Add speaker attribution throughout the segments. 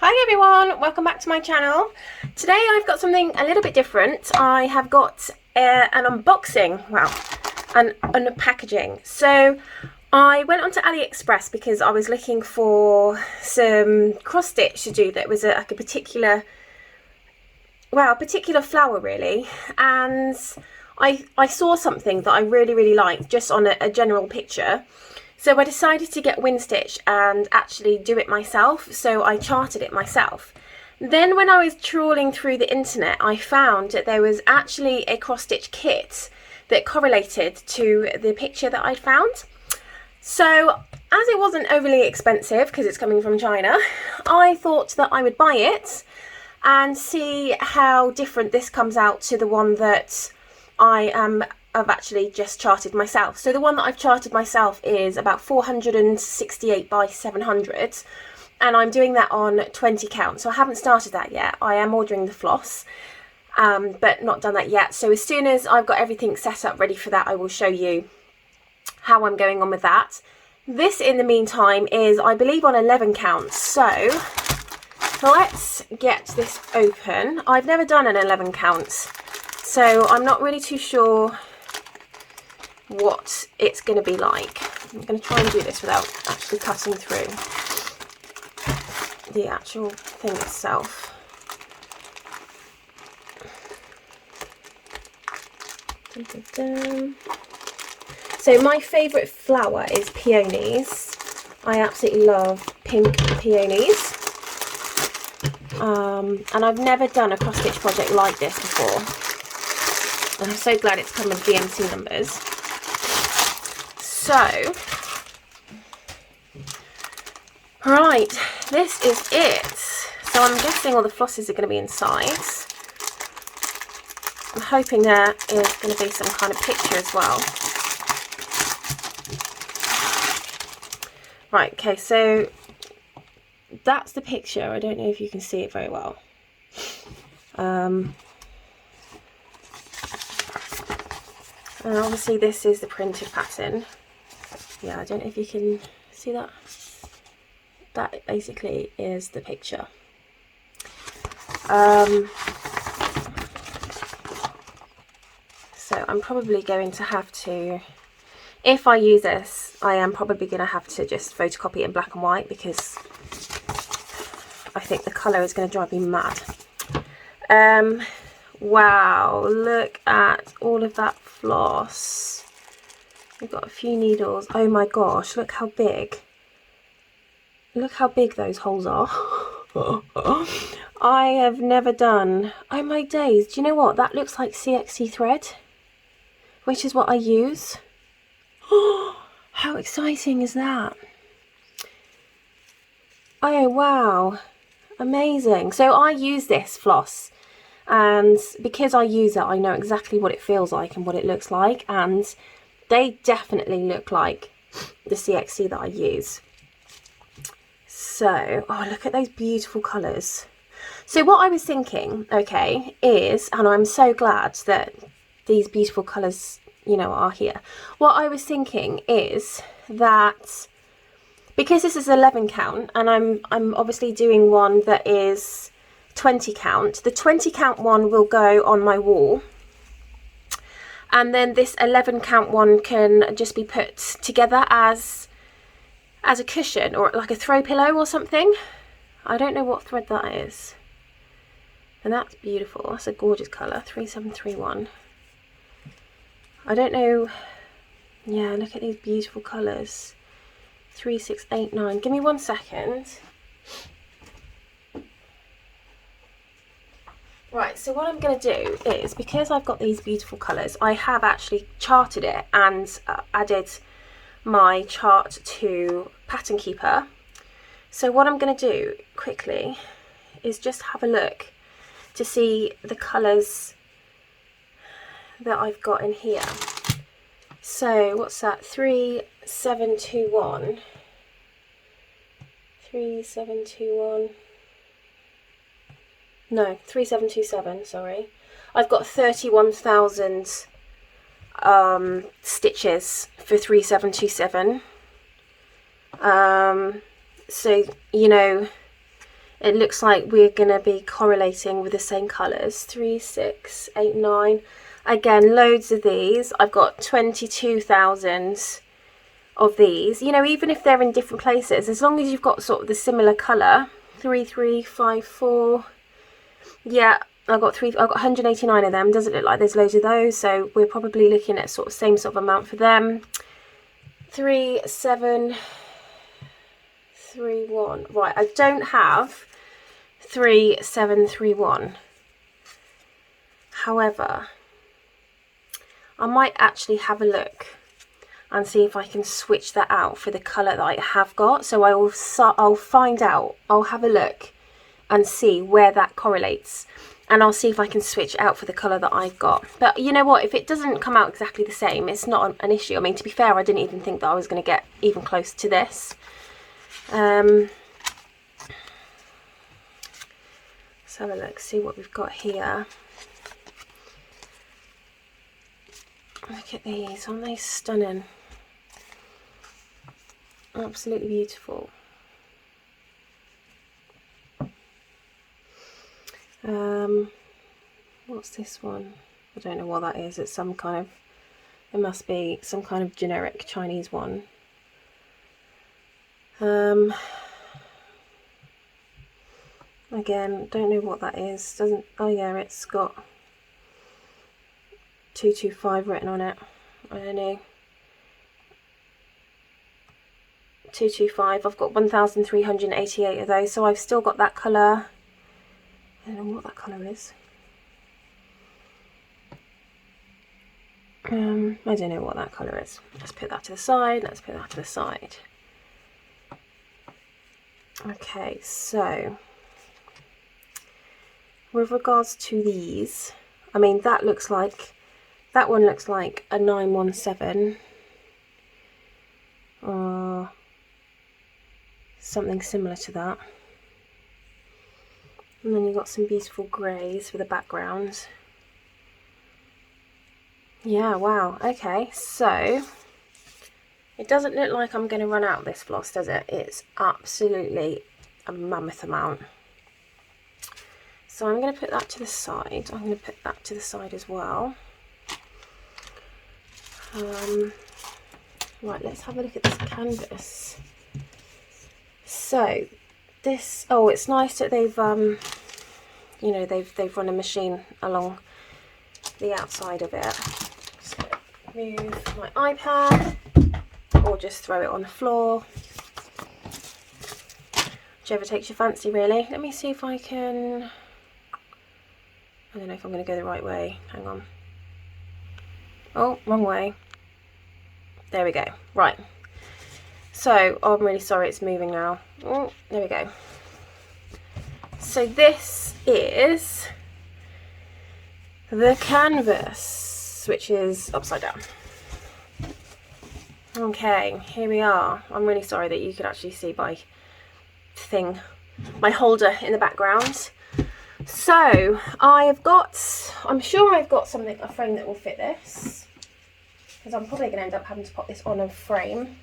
Speaker 1: Hi everyone, welcome back to my channel. Today I've got something a little bit different. I have got an unboxing, well, an packaging. So I went onto AliExpress because I was looking for some cross stitch to do that was like a particular flower really, and I saw something that I really liked just on a general picture. So I decided to get wind stitch and actually do it myself, so I charted it myself. Then when I was trawling through the internet, I found that there was actually a cross stitch kit that correlated to the picture that I'd found. So as it wasn't overly expensive because it's coming from China, I thought that I would buy it and see how different this comes out to the one that I've actually just charted myself. So the one that I've charted myself is about 468 by 700, and I'm doing that on 20 count. So I haven't started that yet. I am ordering the floss, but not done that yet. So as soon as I've got everything set up ready for that, I will show you how I'm going on with that. This in the meantime is, I believe, on 11 counts. So let's get this open. I've never done an 11 count, so I'm not really too sure what it's going to be like. I'm going to try and do this without actually cutting through the actual thing itself. So my favourite flower is peonies. I absolutely love pink peonies. And I've never done a cross stitch project like this before. And I'm so glad it's come with DMC numbers. So, right, this is it. So I'm guessing all the flosses are going to be inside. I'm hoping there is going to be some kind of picture as well. Right, okay, so that's the picture. I don't know if you can see it very well. And obviously this is the printed pattern. Yeah, I don't know if you can see that. That basically is the picture. So I'm probably going to have to, if I use this, I am probably going to have to just photocopy it in black and white because I think the colour is going to drive me mad. Wow, look at all of that floss. We've got a few needles. Oh my gosh, look how big. Look how big those holes are. I have never done... Oh my days, do you know what? That looks like CXC thread, which is what I use. How exciting is that? Oh wow, amazing. So I use this floss, and because I use it, I know exactly what it feels like and what it looks like, and they definitely look like the CXC that I use. So, oh, look at those beautiful colours. So what I was thinking, okay, is, and I'm so glad that these beautiful colours, you know, are here. What I was thinking is that because this is 11 count, and I'm obviously doing one that is 20 count, the 20 count one will go on my wall. And then this 11 count one can just be put together as a cushion or like a throw pillow or something. I don't know what thread that is. And that's beautiful. That's a gorgeous colour, 3731. I don't know. Yeah, look at these beautiful colours. 3689. Give me 1 second. Right, so what I'm going to do is, because I've got these beautiful colours, I have actually charted it and added my chart to Pattern Keeper. So what I'm going to do quickly is just have a look to see the colours that I've got in here. So what's that? 3721. 3721. No, 3727, sorry. I've got 31,000 stitches for 3727. So, you know, it looks like we're going to be correlating with the same colours. 3, 6, 8, 9. Again, loads of these. I've got 22,000 of these. You know, even if they're in different places, as long as you've got sort of the similar colour. 3, 3, 5, 4. Yeah, I've got 189 of them. Doesn't look like there's loads of those, so we're probably looking at sort of same sort of amount for them. 3, 7, 3, 1. Right, I don't have 3, 7, 3, 1. However, I might actually have a look and see if I can switch that out for the colour that I have got. So I'll find out, I'll have a look and see where that correlates, and I'll see if I can switch it out for the colour that I've got. But you know what, if it doesn't come out exactly the same, it's not an issue. I mean, to be fair, I didn't even think that I was going to get even close to this. Let's have a look, see what we've got here. Look at these, aren't they stunning? Absolutely beautiful. What's this one? I don't know what that is. It's some kind of, it must be some kind of generic Chinese one. Again, don't know what that is. Doesn't, oh yeah, it's got 225 written on it. I don't know. 225. I've got 1,388 of those, so I've still got that colour. I don't know what that colour is. I don't know what that colour is. Let's put that to the side. Let's put that to the side. Okay, so with regards to these, I mean, that one looks like a 917 or something similar to that. And then you've got some beautiful greys for the background. Yeah, wow, okay, so it doesn't look like I'm going to run out of this floss, does it? It's absolutely a mammoth amount. So I'm going to put that to the side. I'm going to put that to the side as well. Right, let's have a look at this canvas. So this, oh, it's nice that they've you know, they've run a machine along the outside of it. So move my iPad or just throw it on the floor, whichever takes your fancy really. Let me see if I can, I don't know if I'm going to go the right way. Hang on. Oh, wrong way. There we go. Right. So, oh, I'm really sorry it's moving now. Oh, there we go. So this is the canvas, which is upside down. Okay, here we are. I'm really sorry that you could actually see my thing, my holder in the background. So I've got, I'm sure I've got something, a frame that will fit this, because I'm probably going to end up having to pop this on a frame.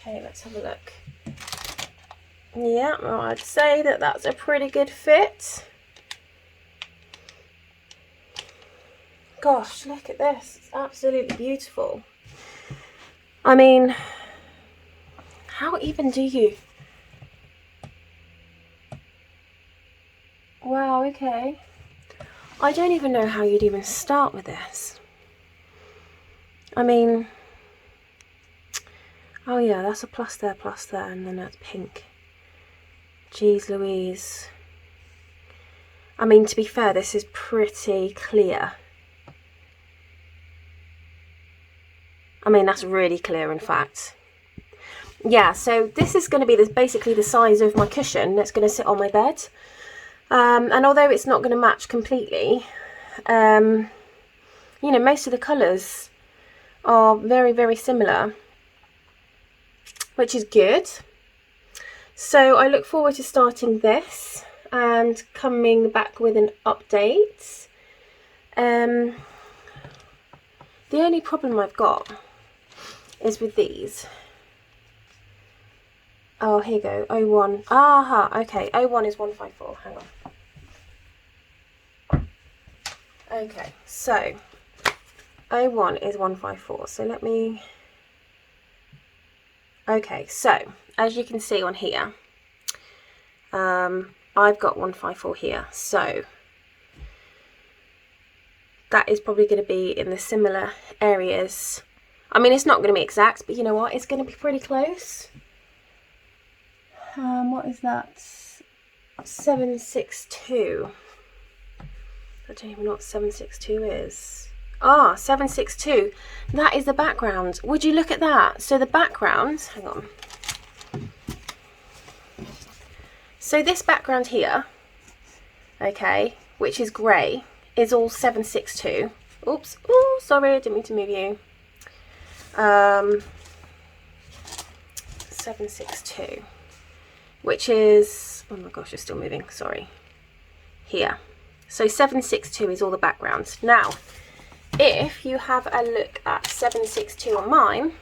Speaker 1: Okay, let's have a look. Yeah, well, I'd say that that's a pretty good fit. Gosh, look at this. It's absolutely beautiful. I mean, how even do you? Wow, okay. I don't even know how you'd even start with this. I mean, oh yeah, that's a plus there, and then that's pink. Jeez Louise. I mean, to be fair, this is pretty clear. I mean, that's really clear, in fact. Yeah, so this is going to be basically the size of my cushion that's going to sit on my bed. And although it's not going to match completely, you know, most of the colours are very, very similar, which is good. So I look forward to starting this and coming back with an update. The only problem I've got is with these. Oh, here you go, 01. Aha, okay, 01 is 154, hang on. Okay, so 01 is 154, so let me... Okay, so as you can see on here, I've got 154 here, so that is probably going to be in the similar areas. I mean, it's not going to be exact, but you know what, it's going to be pretty close. What is that? 762. I don't even know what 762 is. Ah, 762. That is the background. Would you look at that? So the background, hang on. So this background here, okay, which is grey, is all 762. Oops. Oh, sorry, I didn't mean to move you. 762. Which is, oh my gosh, you're still moving, sorry, here. So 762 is all the background. Now, if you have a look at 762 on mine,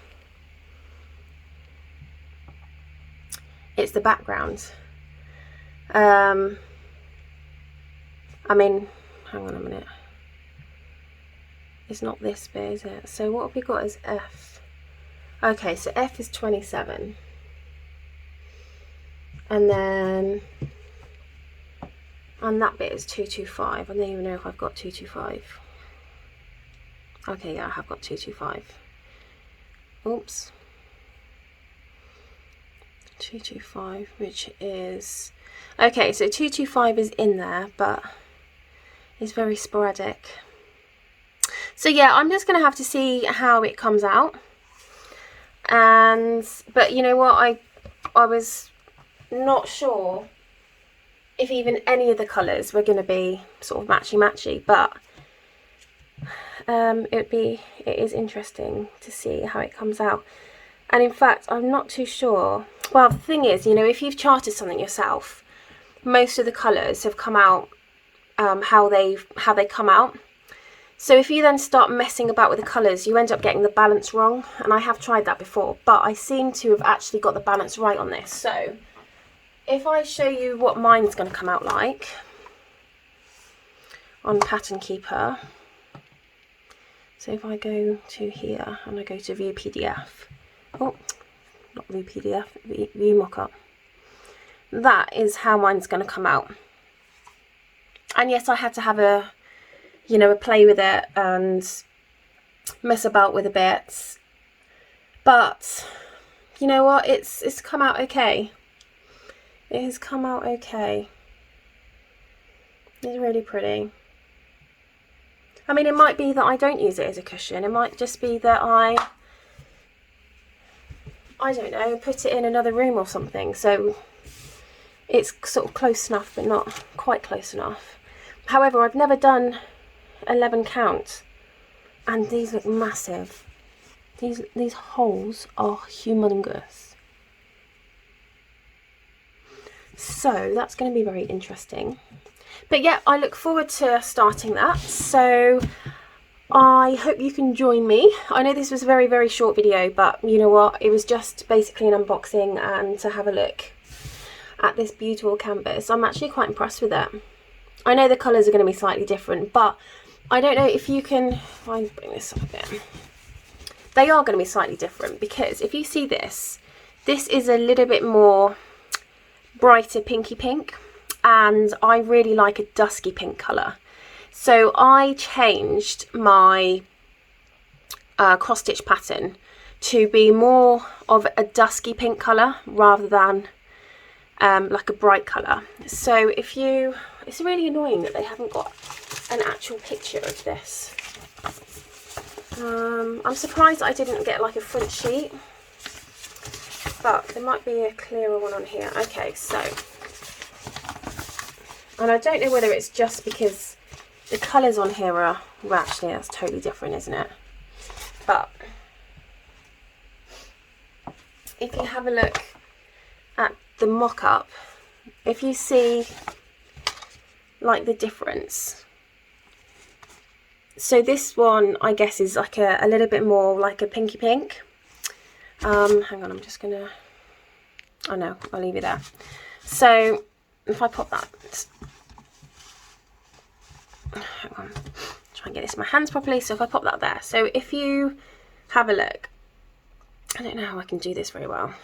Speaker 1: it's the background. I mean, hang on a minute. It's not this bit, is it? So what have we got as F? Okay, so F is 27. And then, and that bit is 225. I don't even know if I've got 225. Okay, yeah, I have got 225. Oops. 225, which is, okay, so 225 is in there, but it's very sporadic. So yeah, I'm just going to have to see how it comes out. And, but you know what, I was not sure if even any of the colours were going to be sort of matchy, but it is interesting to see how it comes out. And in fact, I'm not too sure. Well, the thing is, you know, if you've charted something yourself, most of the colours have come out how they come out. So if you then start messing about with the colours, you end up getting the balance wrong. And I have tried that before, but I seem to have actually got the balance right on this. So if I show you what mine's going to come out like on Pattern Keeper, so if I go to here and I go to View PDF, oh, not View PDF, View Mockup, that is how mine's going to come out. And yes, I had to have a, you know, a play with it and mess about with a bit, but you know what, it's come out okay. It has come out okay. It's really pretty. I mean, it might be that I don't use it as a cushion. It might just be that I don't know, put it in another room or something. So it's sort of close enough, but not quite close enough. However, I've never done 11 count, and these look massive. These holes are humongous. So that's going to be very interesting. But yeah, I look forward to starting that. So I hope you can join me. I know this was a very, very short video, but you know what? It was just basically an unboxing and to have a look at this beautiful canvas. I'm actually quite impressed with it. I know the colours are going to be slightly different, but I don't know if you can, if I bring this up a bit, they are going to be slightly different, because if you see this is a little bit more brighter pinky pink, and I really like a dusky pink colour. So I changed my cross stitch pattern to be more of a dusky pink colour rather than like a bright colour. So if you, it's really annoying that they haven't got an actual picture of this. I'm surprised I didn't get like a front sheet, but there might be a clearer one on here. Okay, so, and I don't know whether it's just because the colours on here are, well actually that's totally different, isn't it? But if you have a look at the mock-up, if you see like the difference, so this one I guess is like a little bit more like a pinky pink. Hang on, I'm just gonna, Oh no, I'll leave it there. So if I pop that, hang on, try and get this in my hands properly. So if I pop that there, so if you have a look, I don't know how I can do this very well.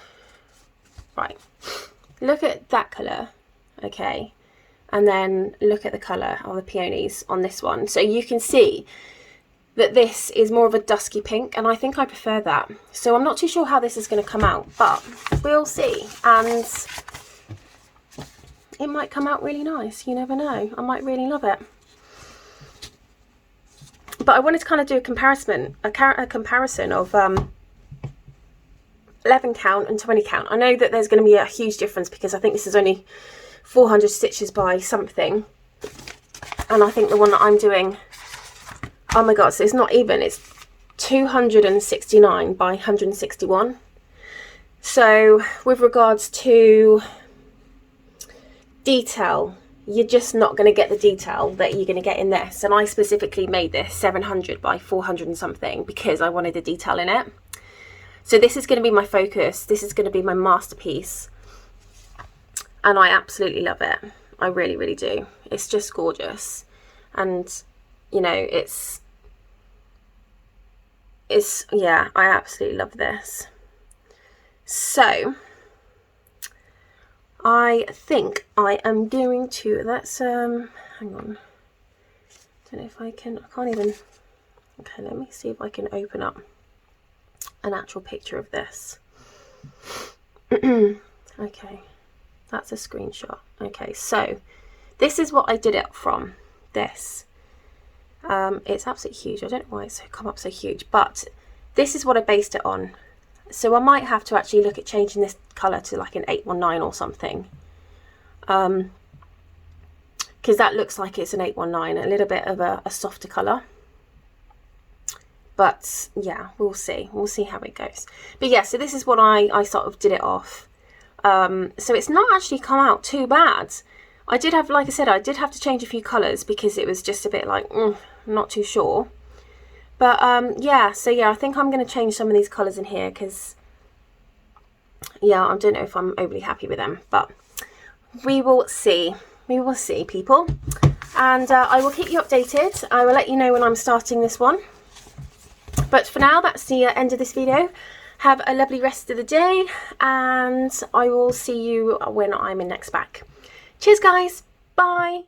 Speaker 1: Right, look at that colour, okay, and then look at the colour of the peonies on this one. So you can see that this is more of a dusky pink, and I think I prefer that. So I'm not too sure how this is going to come out, but we'll see. And it might come out really nice, you never know. I might really love it. But I wanted to kind of do a comparison of 11 count and 20 count. I know that there's going to be a huge difference because I think this is only 400 stitches by something, and I think the one that I'm doing, oh my god, so it's not even, it's 269 by 161. So with regards to detail, you're just not going to get the detail that you're going to get in this. And I specifically made this 700 by 400 and something because I wanted the detail in it. So this is going to be my focus. This is going to be my masterpiece. And I absolutely love it. I really, really do. It's just gorgeous. And, you know, it's yeah, I absolutely love this. So I think I am going to, let's, hang on. Don't know if I can, I can't even, okay, let me see if I can open up an actual picture of this. Okay, that's a screenshot. Okay, so this is what I did it from, this. It's absolutely huge. I don't know why it's come up so huge, but this is what I based it on. So I might have to actually look at changing this colour to like an 819 or something. Because that looks like it's an 819, a little bit of a softer colour. But yeah, we'll see. We'll see how it goes. But yeah, so this is what I sort of did it off. So it's not actually come out too bad. I did have, like I said, I did have to change a few colours because it was just a bit like, not too sure. But yeah, so yeah, I think I'm going to change some of these colours in here because, yeah, I don't know if I'm overly happy with them. But we will see. We will see, people. And I will keep you updated. I will let you know when I'm starting this one. But for now, that's the end of this video. Have a lovely rest of the day, and I will see you when I'm in next back. Cheers, guys. Bye.